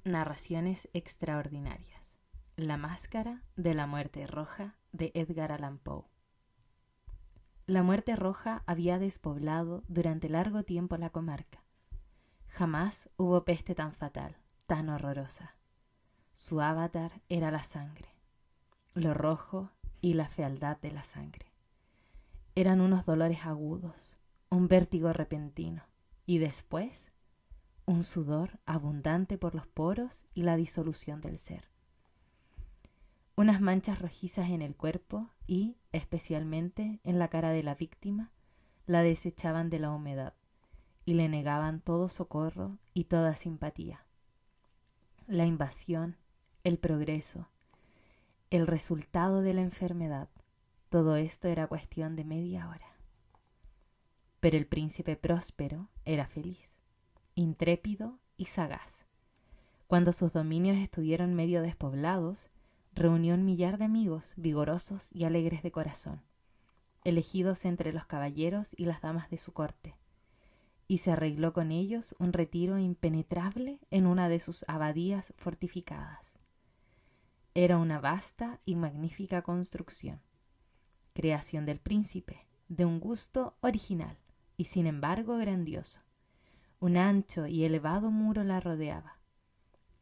Narraciones extraordinarias. La máscara de la muerte roja de Edgar Allan Poe. La muerte roja había despoblado durante largo tiempo la comarca. Jamás hubo peste tan fatal, tan horrorosa. Su avatar era la sangre, lo rojo y la fealdad de la sangre. Eran unos dolores agudos, un vértigo repentino y después un sudor abundante por los poros y la disolución del ser. Unas manchas rojizas en el cuerpo y, especialmente, en la cara de la víctima, la desechaban de la humedad y le negaban todo socorro y toda simpatía. La invasión, el progreso, el resultado de la enfermedad, todo esto era cuestión de media hora. Pero el príncipe próspero era feliz, intrépido y sagaz. Cuando sus dominios estuvieron medio despoblados, reunió un millar de amigos vigorosos y alegres de corazón, elegidos entre los caballeros y las damas de su corte, y se arregló con ellos un retiro impenetrable en una de sus abadías fortificadas. Era una vasta y magnífica construcción, creación del príncipe, de un gusto original y sin embargo grandioso. Un ancho y elevado muro la rodeaba.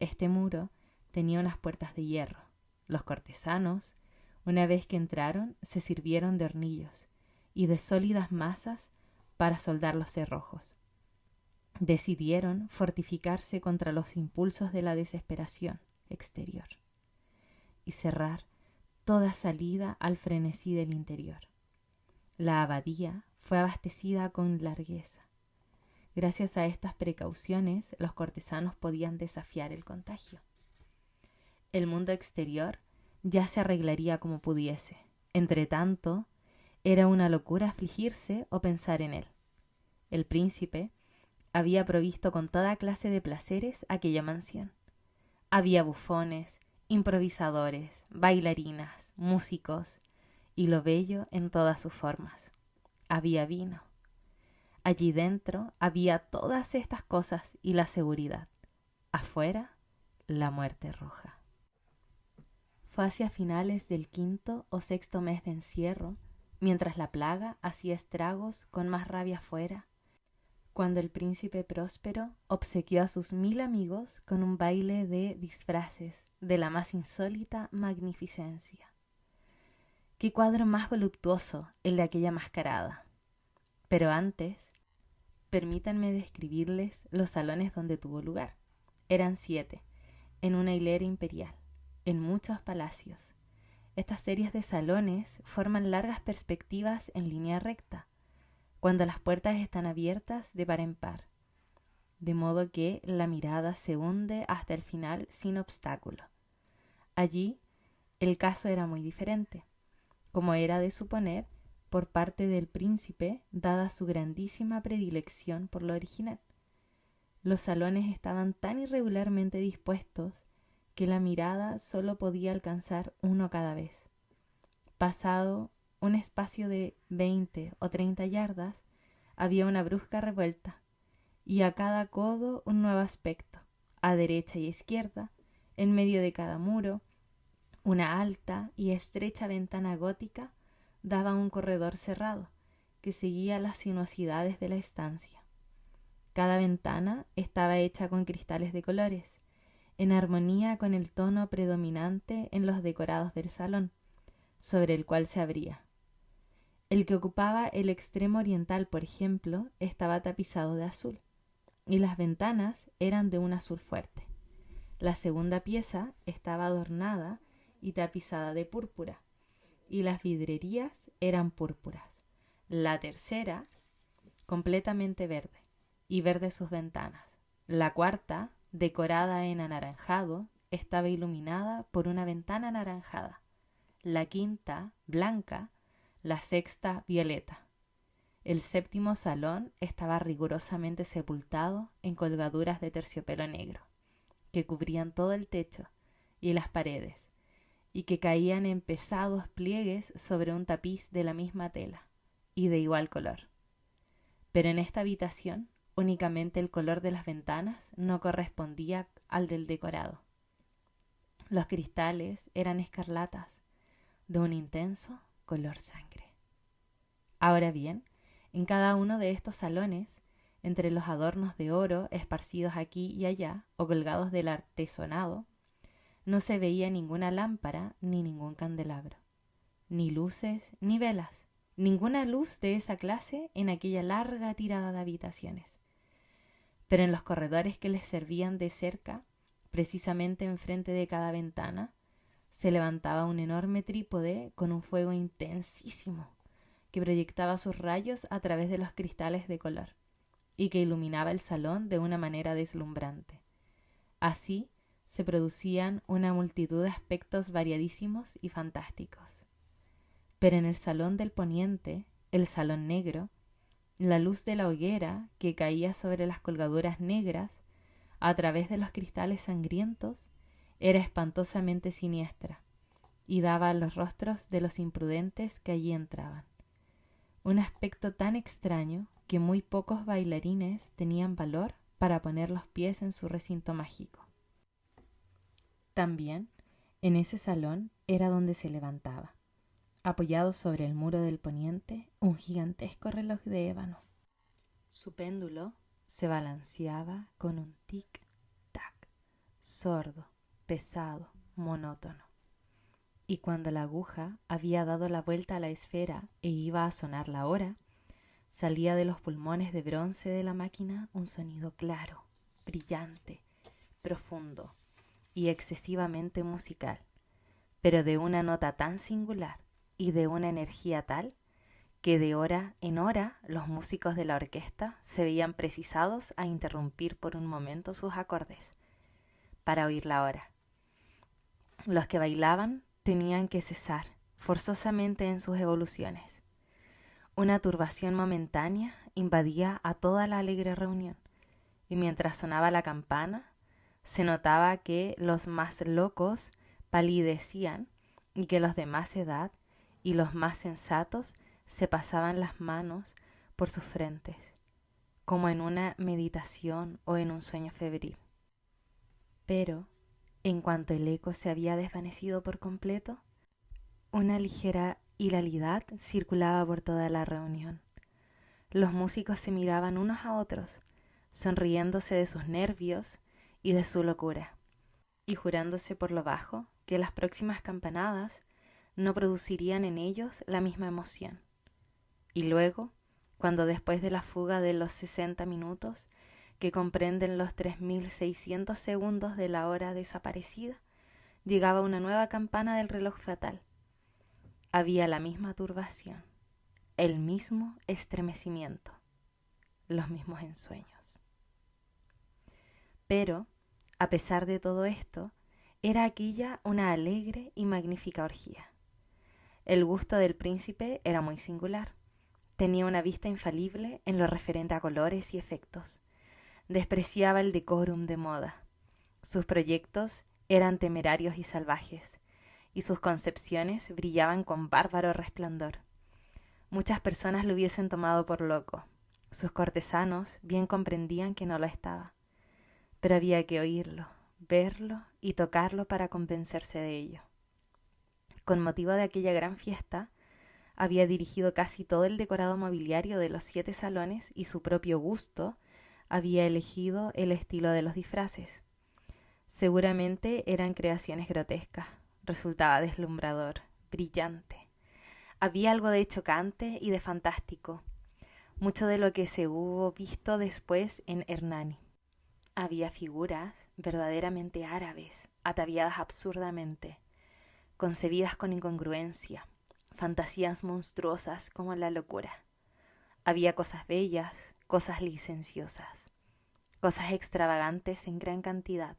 Este muro tenía unas puertas de hierro. Los cortesanos, una vez que entraron, se sirvieron de hornillos y de sólidas masas para soldar los cerrojos. Decidieron fortificarse contra los impulsos de la desesperación exterior y cerrar toda salida al frenesí del interior. La abadía fue abastecida con largueza. Gracias a estas precauciones, los cortesanos podían desafiar el contagio. El mundo exterior ya se arreglaría como pudiese. Entretanto, era una locura afligirse o pensar en él. El príncipe había provisto con toda clase de placeres aquella mansión. Había bufones, improvisadores, bailarinas, músicos, y lo bello en todas sus formas. Había vino. Allí dentro había todas estas cosas y la seguridad. Afuera, la muerte roja. Fue hacia finales del 5º o 6º mes de encierro, mientras la plaga hacía estragos con más rabia afuera, cuando el príncipe próspero obsequió a sus 1000 amigos con un baile de disfraces de la más insólita magnificencia. ¡Qué cuadro más voluptuoso el de aquella mascarada! Pero antes, permítanme describirles los salones donde tuvo lugar. Eran 7, en una hilera imperial, en muchos palacios. Estas series de salones forman largas perspectivas en línea recta, cuando las puertas están abiertas de par en par, de modo que la mirada se hunde hasta el final sin obstáculo. Allí, el caso era muy diferente, como era de suponer, por parte del príncipe, dada su grandísima predilección por lo original. Los salones estaban tan irregularmente dispuestos que la mirada solo podía alcanzar uno cada vez. Pasado un espacio de 20 o 30 yardas, había una brusca revuelta, y a cada codo un nuevo aspecto, a derecha y izquierda, en medio de cada muro, una alta y estrecha ventana gótica daba a un corredor cerrado que seguía las sinuosidades de la estancia. Cada ventana estaba hecha con cristales de colores, en armonía con el tono predominante en los decorados del salón, sobre el cual se abría. El que ocupaba el extremo oriental, por ejemplo, estaba tapizado de azul, y las ventanas eran de un azul fuerte. La segunda pieza estaba adornada y tapizada de púrpura, y las vidrierías eran púrpuras. La tercera, completamente verde, y verde sus ventanas. La cuarta, decorada en anaranjado, estaba iluminada por una ventana anaranjada. La quinta, blanca, la sexta, violeta. El 7º salón estaba rigurosamente sepultado en colgaduras de terciopelo negro, que cubrían todo el techo y las paredes, y que caían en pesados pliegues sobre un tapiz de la misma tela y de igual color. Pero en esta habitación, Únicamente el color de las ventanas no correspondía al del decorado. Los cristales eran escarlatas, de un intenso color sangre. Ahora bien, en cada uno de estos salones, entre los adornos de oro esparcidos aquí y allá o colgados del artesonado, no se veía ninguna lámpara ni ningún candelabro, ni luces ni velas, ninguna luz de esa clase en aquella larga tirada de habitaciones. Pero en los corredores que les servían de cerca, precisamente enfrente de cada ventana, se levantaba un enorme trípode con un fuego intensísimo que proyectaba sus rayos a través de los cristales de color y que iluminaba el salón de una manera deslumbrante. Así se producían una multitud de aspectos variadísimos y fantásticos. Pero en el salón del poniente, el salón negro, la luz de la hoguera que caía sobre las colgaduras negras a través de los cristales sangrientos era espantosamente siniestra y daba a los rostros de los imprudentes que allí entraban un aspecto tan extraño que muy pocos bailarines tenían valor para poner los pies en su recinto mágico. También, en ese salón era donde se levantaba, apoyado sobre el muro del poniente, un gigantesco reloj de ébano. Su péndulo se balanceaba con un tic-tac, sordo, pesado, monótono. Y cuando la aguja había dado la vuelta a la esfera e iba a sonar la hora, salía de los pulmones de bronce de la máquina un sonido claro, brillante, profundo y excesivamente musical, pero de una nota tan singular y de una energía tal que de hora en hora los músicos de la orquesta se veían precisados a interrumpir por un momento sus acordes para oír la hora. Los que bailaban tenían que cesar forzosamente en sus evoluciones. Una turbación momentánea invadía a toda la alegre reunión, y mientras sonaba la campana, se notaba que los más locos palidecían y que los de más edad y los más sensatos se pasaban las manos por sus frentes, como en una meditación o en un sueño febril. Pero en cuanto el eco se había desvanecido por completo, una ligera hilaridad circulaba por toda la reunión. Los músicos se miraban unos a otros, sonriéndose de sus nervios y de su locura, y jurándose por lo bajo que las próximas campanadas no producirían en ellos la misma emoción. Y luego, cuando después de la fuga de los 60 minutos, que comprenden los 3.600 segundos de la hora desaparecida, llegaba una nueva campana del reloj fatal. Había la misma turbación, el mismo estremecimiento, los mismos ensueños. Pero, a pesar de todo esto, era aquella una alegre y magnífica orgía. El gusto del príncipe era muy singular. Tenía una vista infalible en lo referente a colores y efectos. Despreciaba el decorum de moda. Sus proyectos eran temerarios y salvajes, y sus concepciones brillaban con bárbaro resplandor. Muchas personas lo hubiesen tomado por loco. Sus cortesanos bien comprendían que no lo estaba, pero había que oírlo, verlo y tocarlo para convencerse de ello. Con motivo de aquella gran fiesta, había dirigido casi todo el decorado mobiliario de los 7 salones y su propio gusto había elegido el estilo de los disfraces. Seguramente eran creaciones grotescas. Resultaba deslumbrador, brillante. Había algo de chocante y de fantástico, mucho de lo que se hubo visto después en Hernani. Había figuras verdaderamente árabes, ataviadas absurdamente, concebidas con incongruencia, fantasías monstruosas como la locura. Había cosas bellas, cosas licenciosas, cosas extravagantes en gran cantidad,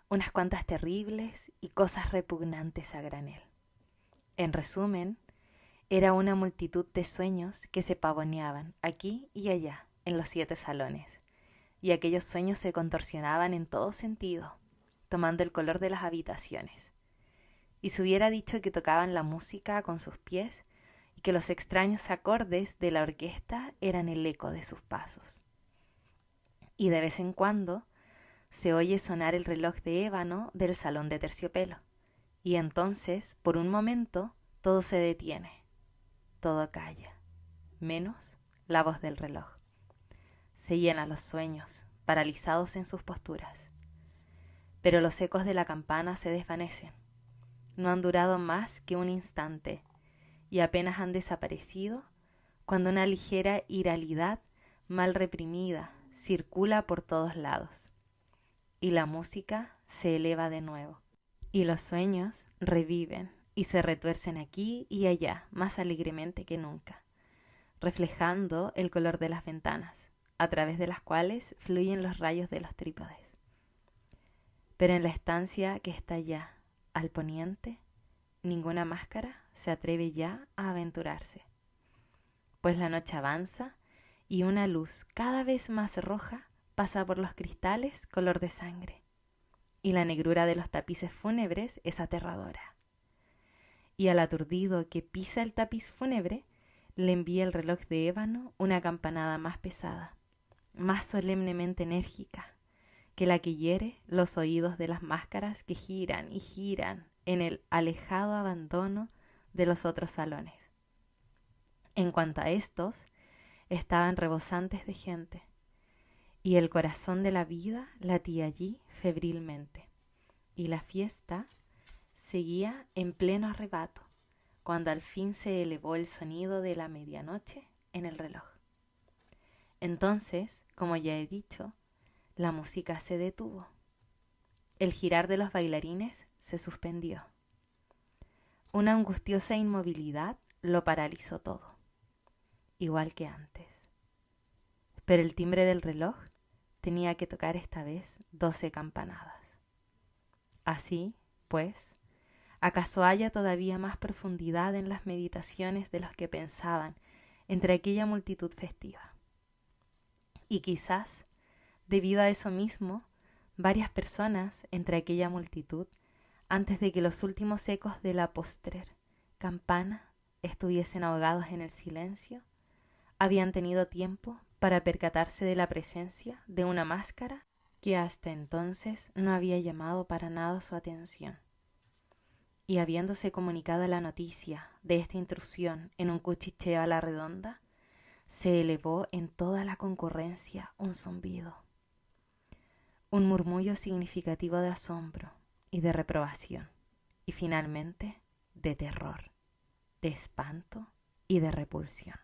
unas cuantas terribles y cosas repugnantes a granel. En resumen, era una multitud de sueños que se pavoneaban aquí y allá en los 7 salones, y aquellos sueños se contorsionaban en todo sentido, tomando el color de las habitaciones. Y se hubiera dicho que tocaban la música con sus pies y que los extraños acordes de la orquesta eran el eco de sus pasos. y de vez en cuando se oye sonar el reloj de ébano del salón de terciopelo, y entonces, por un momento, todo se detiene, todo calla, menos la voz del reloj. Se llenan los sueños, paralizados en sus posturas. Pero los ecos de la campana se desvanecen. No han durado más que un instante y apenas han desaparecido cuando una ligera iralidad mal reprimida circula por todos lados. Y la música se eleva de nuevo. Y los sueños reviven y se retuercen aquí y allá más alegremente que nunca, reflejando el color de las ventanas, a través de las cuales fluyen los rayos de los trípodes. Pero en la estancia que está ya al poniente, ninguna máscara se atreve ya a aventurarse, pues la noche avanza y una luz cada vez más roja pasa por los cristales color de sangre, y la negrura de los tapices fúnebres es aterradora. Y al aturdido que pisa el tapiz fúnebre, le envía el reloj de ébano una campanada más pesada, más solemnemente enérgica, que la que hiere los oídos de las máscaras que giran y giran en el alejado abandono de los otros salones. En cuanto a estos, estaban rebosantes de gente, y el corazón de la vida latía allí febrilmente, y la fiesta seguía en pleno arrebato, cuando al fin se elevó el sonido de la medianoche en el reloj. Entonces, como ya he dicho, la música se detuvo. El girar de los bailarines se suspendió. Una angustiosa inmovilidad lo paralizó todo, igual que antes. Pero el timbre del reloj tenía que tocar esta vez 12 campanadas. Así, pues, ¿acaso haya todavía más profundidad en las meditaciones de los que pensaban entre aquella multitud festiva? Y quizás, debido a eso mismo, varias personas entre aquella multitud, antes de que los últimos ecos de la postrer campana estuviesen ahogados en el silencio, habían tenido tiempo para percatarse de la presencia de una máscara que hasta entonces no había llamado para nada su atención. Y habiéndose comunicado la noticia de esta intrusión en un cuchicheo a la redonda, se elevó en toda la concurrencia un zumbido, un murmullo significativo de asombro y de reprobación, y finalmente de terror, de espanto y de repulsión.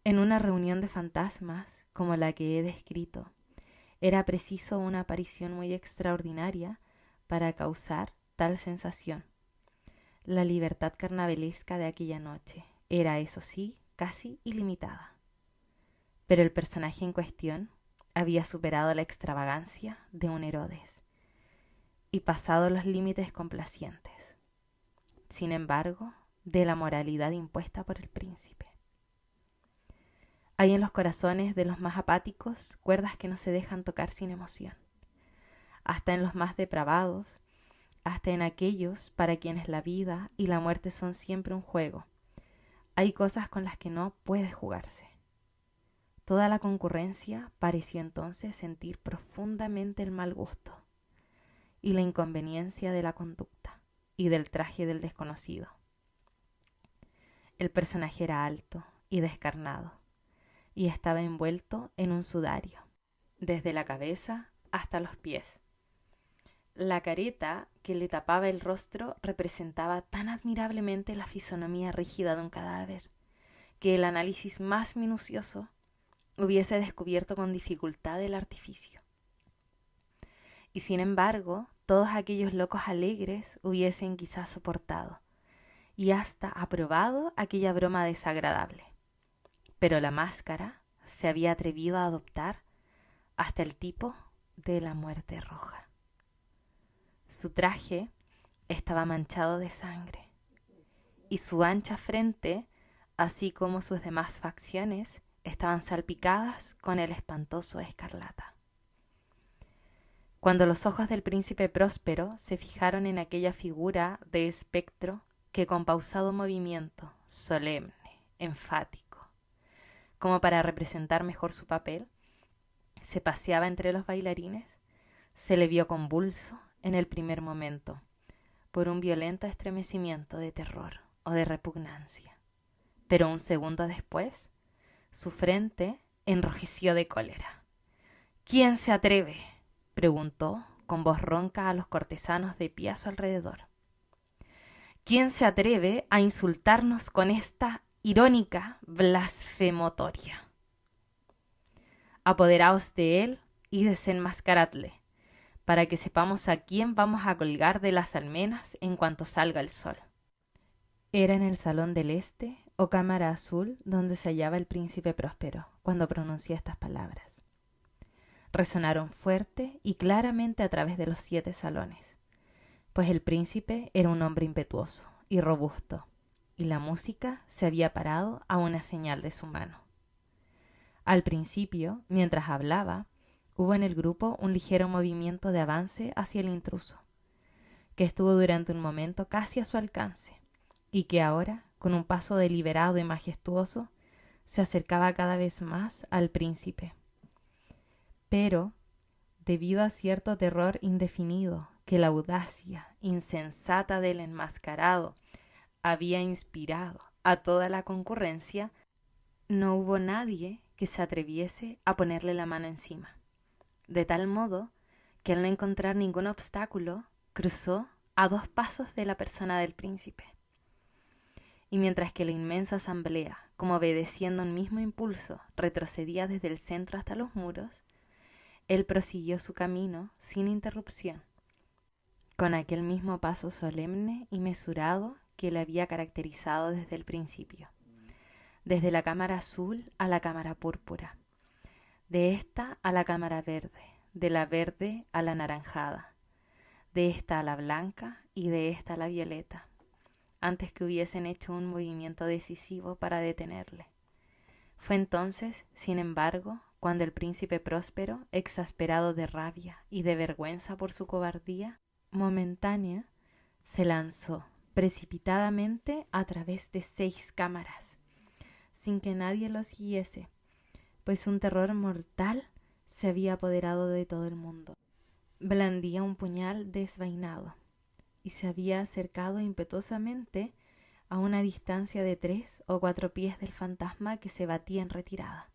En una reunión de fantasmas como la que he descrito, era preciso una aparición muy extraordinaria para causar tal sensación. La libertad carnavalesca de aquella noche era, eso sí, casi ilimitada. Pero el personaje en cuestión había superado la extravagancia de un Herodes y pasado los límites complacientes, sin embargo, de la moralidad impuesta por el príncipe. Hay en los corazones de los más apáticos cuerdas que no se dejan tocar sin emoción. Hasta en los más depravados, hasta en aquellos para quienes la vida y la muerte son siempre un juego, hay cosas con las que no puede jugarse. Toda la concurrencia pareció entonces sentir profundamente el mal gusto y la inconveniencia de la conducta y del traje del desconocido. El personaje era alto y descarnado, y estaba envuelto en un sudario, desde la cabeza hasta los pies. La careta que le tapaba el rostro representaba tan admirablemente la fisonomía rígida de un cadáver, que el análisis más minucioso hubiese descubierto con dificultad el artificio. Y sin embargo, todos aquellos locos alegres hubiesen quizás soportado, y hasta aprobado aquella broma desagradable. Pero la máscara se había atrevido a adoptar hasta el tipo de la muerte roja. Su traje estaba manchado de sangre, y su ancha frente, así como sus demás facciones, estaban salpicadas con el espantoso escarlata. Cuando los ojos del príncipe Próspero se fijaron en aquella figura de espectro que con pausado movimiento, solemne, enfático, como para representar mejor su papel, se paseaba entre los bailarines, se le vio convulso en el primer momento por un violento estremecimiento de terror o de repugnancia. Pero un segundo después, su frente enrojeció de cólera. ¿Quién se atreve?, preguntó con voz ronca a los cortesanos de pie a su alrededor. ¿Quién se atreve a insultarnos con esta irónica blasfemotoria? Apoderaos de él y desenmascaradle, para que sepamos a quién vamos a colgar de las almenas en cuanto salga el sol. Era en el salón del este, o cámara azul, donde se hallaba el príncipe Próspero, cuando pronunció estas palabras. Resonaron fuerte y claramente a través de los 7 salones, pues el príncipe era un hombre impetuoso y robusto, y la música se había parado a una señal de su mano. Al principio, mientras hablaba, hubo en el grupo un ligero movimiento de avance hacia el intruso, que estuvo durante un momento casi a su alcance, y que ahora, con un paso deliberado y majestuoso, se acercaba cada vez más al príncipe. Pero, debido a cierto terror indefinido que la audacia insensata del enmascarado había inspirado a toda la concurrencia, no hubo nadie que se atreviese a ponerle la mano encima, de tal modo que al no encontrar ningún obstáculo, cruzó a 2 pasos de la persona del príncipe. Y mientras que la inmensa asamblea, como obedeciendo un mismo impulso, retrocedía desde el centro hasta los muros, él prosiguió su camino sin interrupción, con aquel mismo paso solemne y mesurado que le había caracterizado desde el principio, desde la cámara azul a la cámara púrpura, de esta a la cámara verde, de la verde a la anaranjada, de esta a la blanca y de esta a la violeta, antes que hubiesen hecho un movimiento decisivo para detenerle. Fue entonces, sin embargo, cuando el príncipe Próspero, exasperado de rabia y de vergüenza por su cobardía momentánea, se lanzó precipitadamente a través de 6 cámaras, sin que nadie lo siguiese, pues un terror mortal se había apoderado de todo el mundo. Blandía un puñal desvainado y se había acercado impetuosamente a una distancia de 3 o 4 pies del fantasma que se batía en retirada.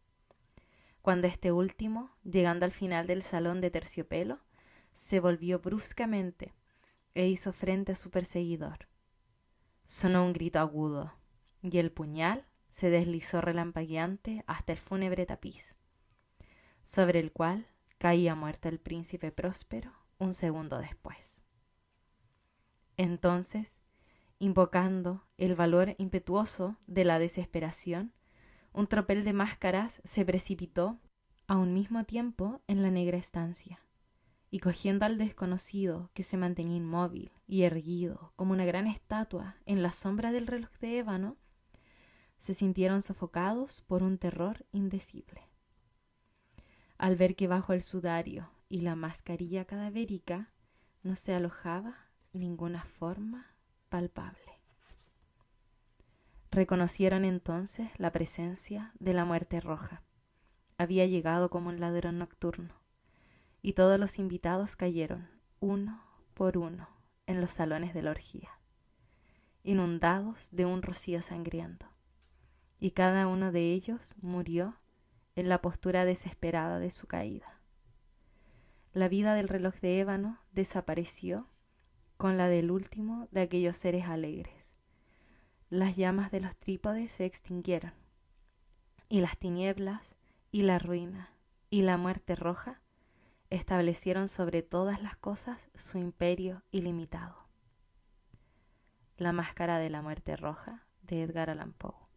Cuando este último, llegando al final del salón de terciopelo, se volvió bruscamente e hizo frente a su perseguidor. Sonó un grito agudo, y el puñal se deslizó relampagueante hasta el fúnebre tapiz, sobre el cual caía muerto el príncipe Próspero un segundo después. Entonces, invocando el valor impetuoso de la desesperación, un tropel de máscaras se precipitó a un mismo tiempo en la negra estancia, y cogiendo al desconocido que se mantenía inmóvil y erguido como una gran estatua en la sombra del reloj de ébano, se sintieron sofocados por un terror indecible. Al ver que bajo el sudario y la mascarilla cadavérica no se alojaba ninguna forma palpable. Reconocieron entonces la presencia de la muerte roja. Había llegado como un ladrón nocturno, y todos los invitados cayeron, uno por uno, en los salones de la orgía, inundados de un rocío sangriento, y cada uno de ellos murió en la postura desesperada de su caída. La vida del reloj de ébano desapareció con la del último de aquellos seres alegres. Las llamas de los trípodes se extinguieron, y las tinieblas, y la ruina, y la muerte roja establecieron sobre todas las cosas su imperio ilimitado. La máscara de la muerte roja, de Edgar Allan Poe.